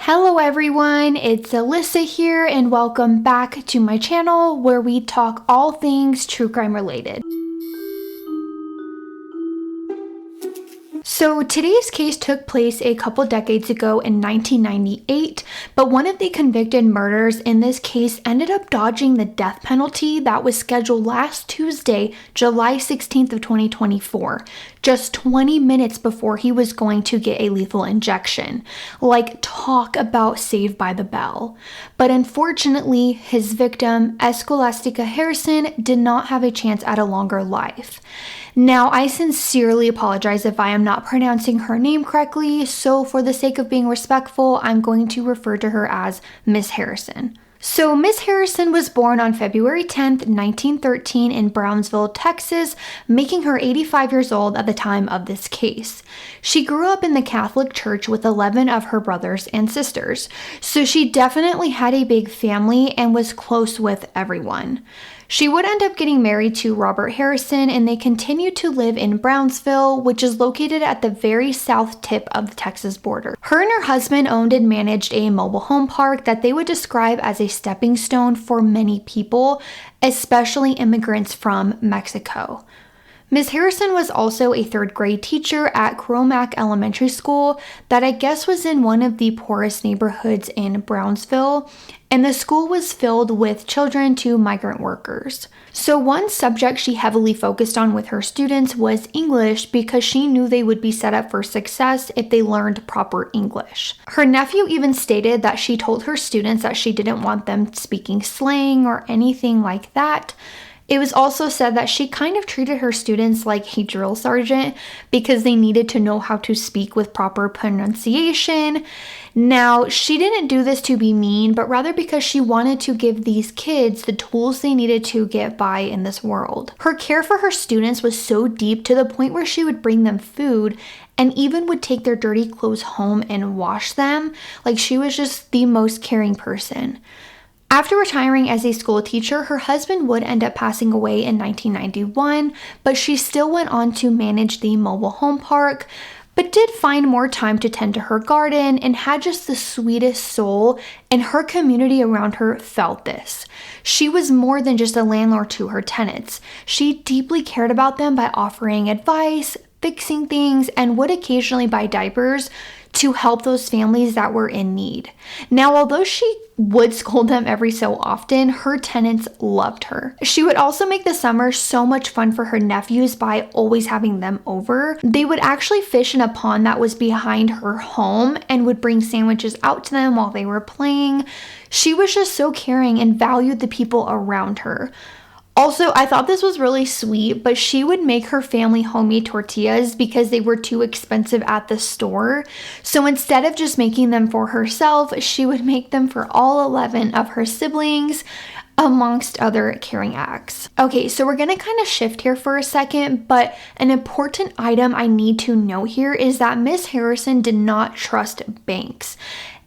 Hello everyone, it's Alyssa here and welcome back to my channel where we talk all things true crime related. So today's case took place a couple decades ago in 1998, but one of the convicted murderers in this case ended up dodging the death penalty that was scheduled last Tuesday, July 16th of 2024, just 20 minutes before he was going to get a lethal injection. Like, talk about saved by the bell. But unfortunately, his victim, Escolastica Harrison, did not have a chance at a longer life. Now, I sincerely apologize if I am not pronouncing her name correctly, so for the sake of being respectful, I'm going to refer to her as Miss Harrison. So Miss Harrison was born on February 10th, 1913 in Brownsville, Texas, making her 85 years old at the time of this case. She grew up in the Catholic Church with 11 of her brothers and sisters, so she definitely had a big family and was close with everyone. She would end up getting married to Robert Harrison, and they continued to live in Brownsville, which is located at the very south tip of the Texas border. Her and her husband owned and managed a mobile home park that they would describe as a stepping stone for many people, especially immigrants from Mexico. Ms. Harrison was also a third grade teacher at Cromack Elementary School that I guess was in one of the poorest neighborhoods in Brownsville, and the school was filled with children to migrant workers. So one subject she heavily focused on with her students was English because she knew they would be set up for success if they learned proper English. Her nephew even stated that she told her students that she didn't want them speaking slang or anything like that. It was also said that she kind of treated her students like a drill sergeant because they needed to know how to speak with proper pronunciation. Now, she didn't do this to be mean, but rather because she wanted to give these kids the tools they needed to get by in this world. Her care for her students was so deep to the point where she would bring them food and even would take their dirty clothes home and wash them. Like, she was just the most caring person. After retiring as a school teacher, her husband would end up passing away in 1991, but she still went on to manage the mobile home park, but did find more time to tend to her garden and had just the sweetest soul, and her community around her felt this. She was more than just a landlord to her tenants. She deeply cared about them by offering advice, fixing things, and would occasionally buy diapers to help those families that were in need. Now, although she would scold them every so often, her tenants loved her. She would also make the summer so much fun for her nephews by always having them over. They would actually fish in a pond that was behind her home and would bring sandwiches out to them while they were playing. She was just so caring and valued the people around her. Also, I thought this was really sweet, but she would make her family homemade tortillas because they were too expensive at the store. So instead of just making them for herself, she would make them for all 11 of her siblings, amongst other caring acts. Okay, so we're gonna kind of shift here for a second, but an important item I need to note here is that Miss Harrison did not trust banks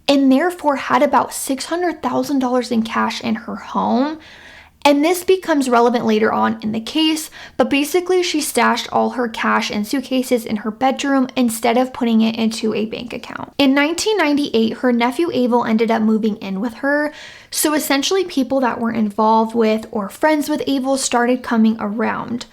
and therefore had about $600,000 in cash in her home. And this becomes relevant later on in the case, but basically she stashed all her cash in suitcases in her bedroom instead of putting it into a bank account. In 1998, her nephew Abel ended up moving in with her, so essentially people that were involved with or friends with Abel started coming around.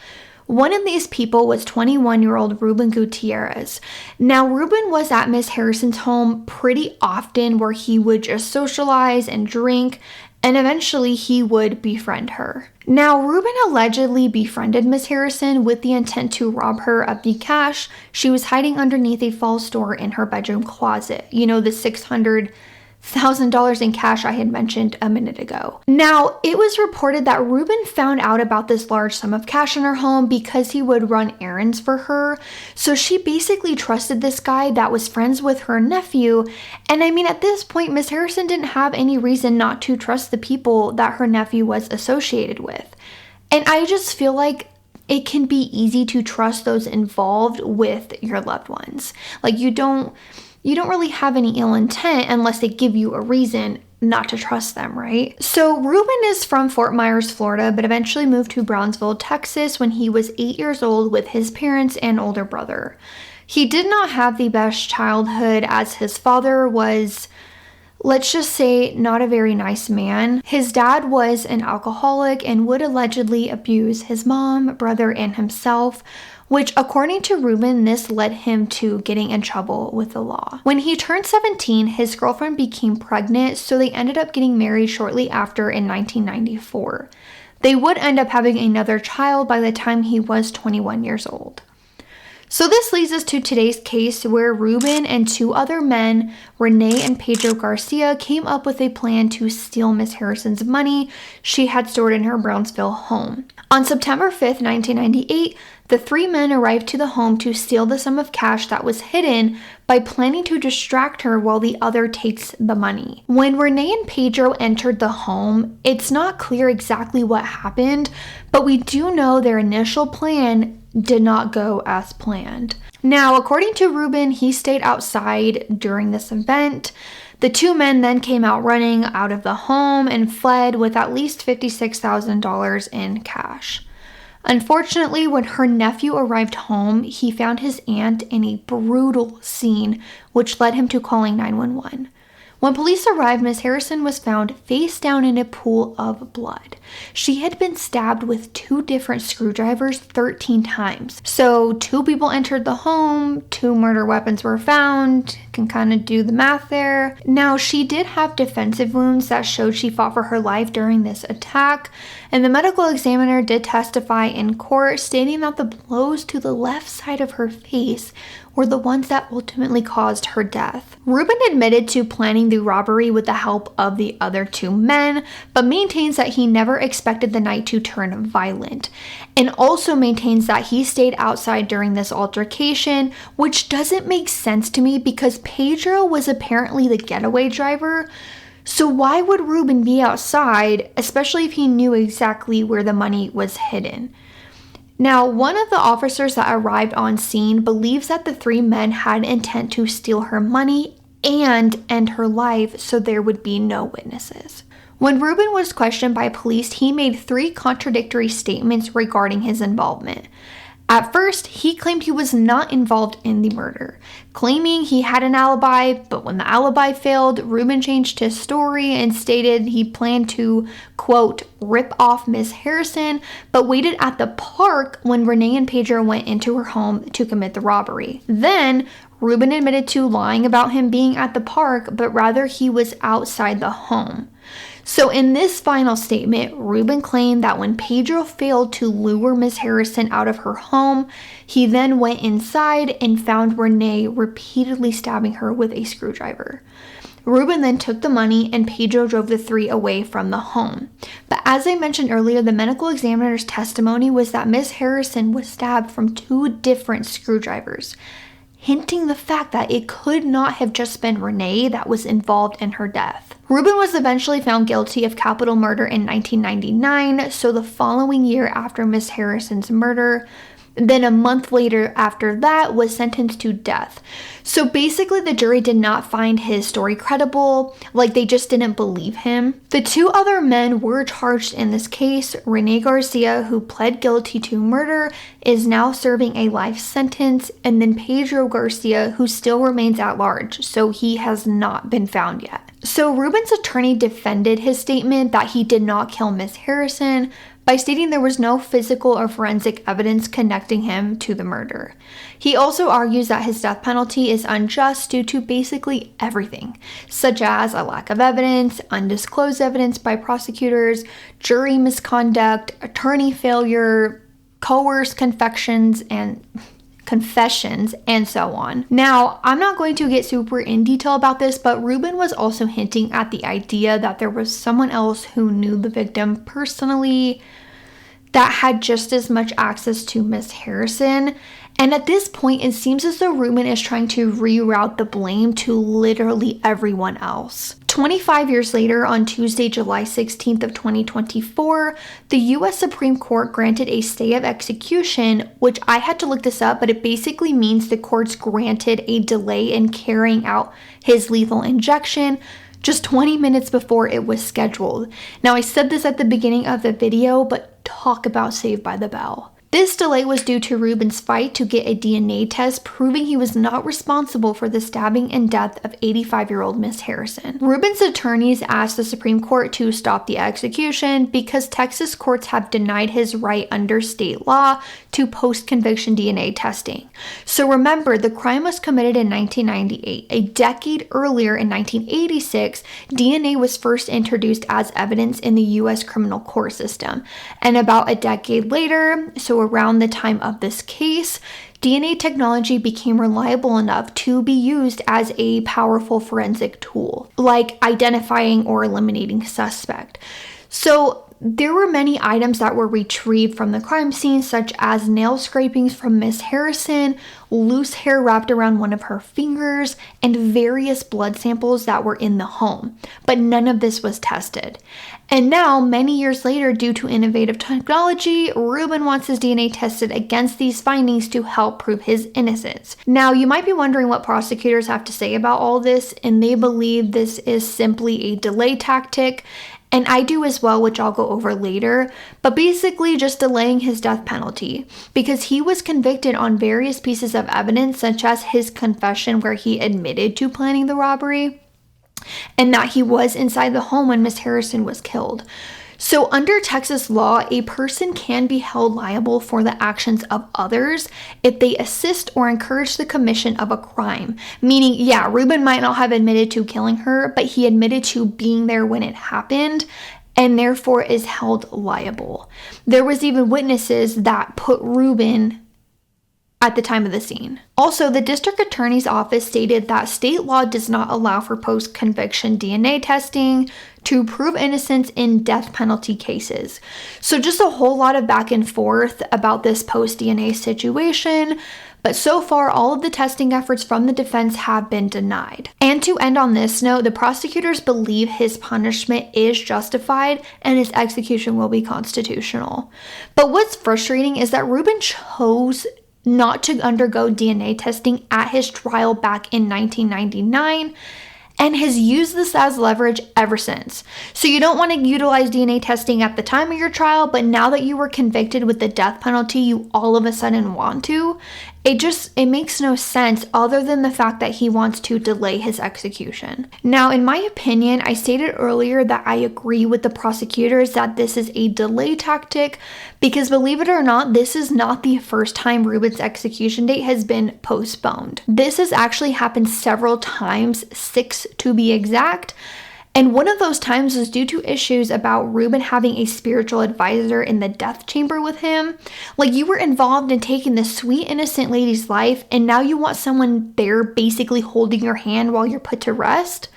One of these people was 21-year-old Ruben Gutierrez. Now, Ruben was at Miss Harrison's home pretty often where he would just socialize and drink, and eventually he would befriend her. Now, Ruben allegedly befriended Miss Harrison with the intent to rob her of the cash she was hiding underneath a false door in her bedroom closet. You know, the $600,000 in cash I had mentioned a minute ago. Now, it was reported that Ruben found out about this large sum of cash in her home because he would run errands for her. So she basically trusted this guy that was friends with her nephew. And I mean, at this point, Miss Harrison didn't have any reason not to trust the people that her nephew was associated with. And I just feel like it can be easy to trust those involved with your loved ones. Like, you don't really have any ill intent unless they give you a reason not to trust them, right? So Ruben is from Fort Myers, Florida, but eventually moved to Brownsville, Texas when he was 8 years old with his parents and older brother. He did not have the best childhood as his father was let's just say, not a very nice man. His dad was an alcoholic and would allegedly abuse his mom, brother, and himself, which according to Ruben, this led him to getting in trouble with the law. When he turned 17, his girlfriend became pregnant, so they ended up getting married shortly after in 1994. They would end up having another child by the time he was 21 years old. So this leads us to today's case where Ruben and two other men, Renee and Pedro Garcia, came up with a plan to steal Miss Harrison's money she had stored in her Brownsville home. On September 5th, 1998, the three men arrived to the home to steal the sum of cash that was hidden by planning to distract her while the other takes the money. When Renee and Pedro entered the home, it's not clear exactly what happened, but we do know their initial plan did not go as planned. Now, according to Ruben, he stayed outside during this event. The two men then came out running out of the home and fled with at least $56,000 in cash. Unfortunately, when her nephew arrived home, he found his aunt in a brutal scene, which led him to calling 911. When police arrived, Miss Harrison was found face down in a pool of blood. She had been stabbed with 2 different screwdrivers 13 times. So 2 people entered the home, 2 murder weapons were found. Can kind of do the math there. Now, she did have defensive wounds that showed she fought for her life during this attack, and the medical examiner did testify in court stating that the blows to the left side of her face were the ones that ultimately caused her death. Ruben admitted to planning the robbery with the help of the other 2 men, but maintains that he never expected the night to turn violent, and also maintains that he stayed outside during this altercation, which doesn't make sense to me because Pedro was apparently the getaway driver. So why would Ruben be outside, especially if he knew exactly where the money was hidden? Now, one of the officers that arrived on scene believes that the 3 men had intent to steal her money and end her life so there would be no witnesses. When Ruben was questioned by police, he made 3 contradictory statements regarding his involvement. At first, he claimed he was not involved in the murder, claiming he had an alibi, but when the alibi failed, Ruben changed his story and stated he planned to, quote, rip off Miss Harrison, but waited at the park when Renee and Pedro went into her home to commit the robbery. Then, Ruben admitted to lying about him being at the park, but rather he was outside the home. So in this final statement, Ruben claimed that when Pedro failed to lure Miss Harrison out of her home, he then went inside and found Renee repeatedly stabbing her with a screwdriver. Ruben then took the money and Pedro drove the 3 away from the home. But as I mentioned earlier, the medical examiner's testimony was that Miss Harrison was stabbed from 2 different screwdrivers, hinting the fact that it could not have just been Renee that was involved in her death. Ruben was eventually found guilty of capital murder in 1999, so the following year after Miss Harrison's murder. Then a month later after that was sentenced to death. So basically the jury did not find his story credible, like they just didn't believe him. The 2 other men were charged in this case. Renee Garcia, who pled guilty to murder, is now serving a life sentence, and then Pedro Garcia, who still remains at large, so he has not been found yet. So Ruben's attorney defended his statement that he did not kill Miss Harrison by stating there was no physical or forensic evidence connecting him to the murder. He also argues that his death penalty is unjust due to basically everything, such as a lack of evidence, undisclosed evidence by prosecutors, jury misconduct, attorney failure, coerced confessions, and so on. Now, I'm not going to get super in detail about this, but Ruben was also hinting at the idea that there was someone else who knew the victim personally that had just as much access to Miss Harrison. And at this point, it seems as though Ruben is trying to reroute the blame to literally everyone else. 25 years later, on Tuesday, July 16th of 2024, the U.S. Supreme Court granted a stay of execution, which I had to look this up, but it basically means the courts granted a delay in carrying out his lethal injection just 20 minutes before it was scheduled. Now, I said this at the beginning of the video, but talk about Saved by the Bell. This delay was due to Ruben's fight to get a DNA test proving he was not responsible for the stabbing and death of 85-year-old Miss Harrison. Ruben's attorneys asked the Supreme Court to stop the execution because Texas courts have denied his right under state law to post-conviction DNA testing. So remember, the crime was committed in 1998. A decade earlier, in 1986, DNA was first introduced as evidence in the U.S. criminal court system. And about a decade later, so around the time of this case, DNA technology became reliable enough to be used as a powerful forensic tool, like identifying or eliminating suspect. So there were many items that were retrieved from the crime scene, such as nail scrapings from Miss Harrison, loose hair wrapped around one of her fingers, and various blood samples that were in the home. But none of this was tested. And now, many years later, due to innovative technology, Ruben wants his DNA tested against these findings to help prove his innocence. Now, you might be wondering what prosecutors have to say about all this, and they believe this is simply a delay tactic. And I do as well, which I'll go over later, but basically just delaying his death penalty because he was convicted on various pieces of evidence, such as his confession where he admitted to planning the robbery and that he was inside the home when Miss Harrison was killed. So under Texas law, a person can be held liable for the actions of others if they assist or encourage the commission of a crime. Meaning, yeah, Ruben might not have admitted to killing her, but he admitted to being there when it happened and therefore is held liable. There was even witnesses that put Ruben at the time of the scene. Also, the district attorney's office stated that state law does not allow for post-conviction DNA testing to prove innocence in death penalty cases. So just a whole lot of back and forth about this post-DNA situation, but so far all of the testing efforts from the defense have been denied. And to end on this note, the prosecutors believe his punishment is justified and his execution will be constitutional. But what's frustrating is that Ruben chose not to undergo DNA testing at his trial back in 1999 and has used this as leverage ever since. So you don't want to utilize DNA testing at the time of your trial, but now that you were convicted with the death penalty, you all of a sudden want to. It makes no sense other than the fact that he wants to delay his execution. Now, in my opinion, I stated earlier that I agree with the prosecutors that this is a delay tactic because believe it or not, this is not the first time Ruben's execution date has been postponed. This has actually happened several times, 6 to be exact. And one of those times was due to issues about Ruben having a spiritual advisor in the death chamber with him. Like, you were involved in taking this sweet, innocent lady's life, and now you want someone there basically holding your hand while you're put to rest?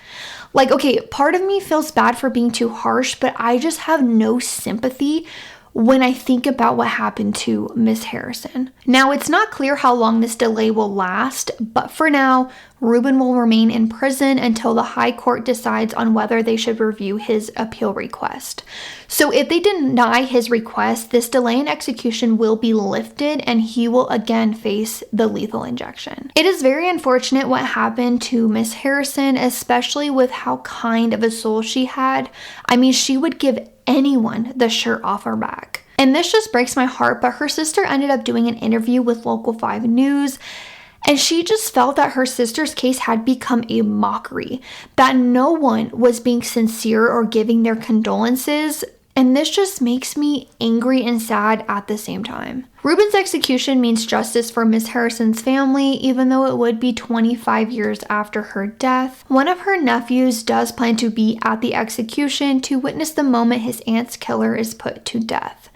Like, okay, part of me feels bad for being too harsh, but I just have no sympathy when I think about what happened to Miss Harrison. Now, it's not clear how long this delay will last, but for now, Ruben will remain in prison until the high court decides on whether they should review his appeal request. So if they deny his request, this delay in execution will be lifted and he will again face the lethal injection. It is very unfortunate what happened to Miss Harrison, especially with how kind of a soul she had. I mean, she would give anyone the shirt off her back. And this just breaks my heart, but her sister ended up doing an interview with Local 5 News, and she just felt that her sister's case had become a mockery, that no one was being sincere or giving their condolences, and this just makes me angry and sad at the same time. Ruben's execution means justice for Miss Harrison's family, even though it would be 25 years after her death. One of her nephews does plan to be at the execution to witness the moment his aunt's killer is put to death.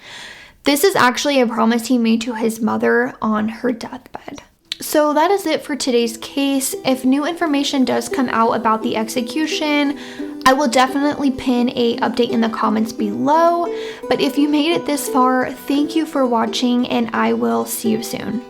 This is actually a promise he made to his mother on her deathbed. So that is it for today's case. If new information does come out about the execution, I will definitely pin an update in the comments below. But if you made it this far, thank you for watching and I will see you soon.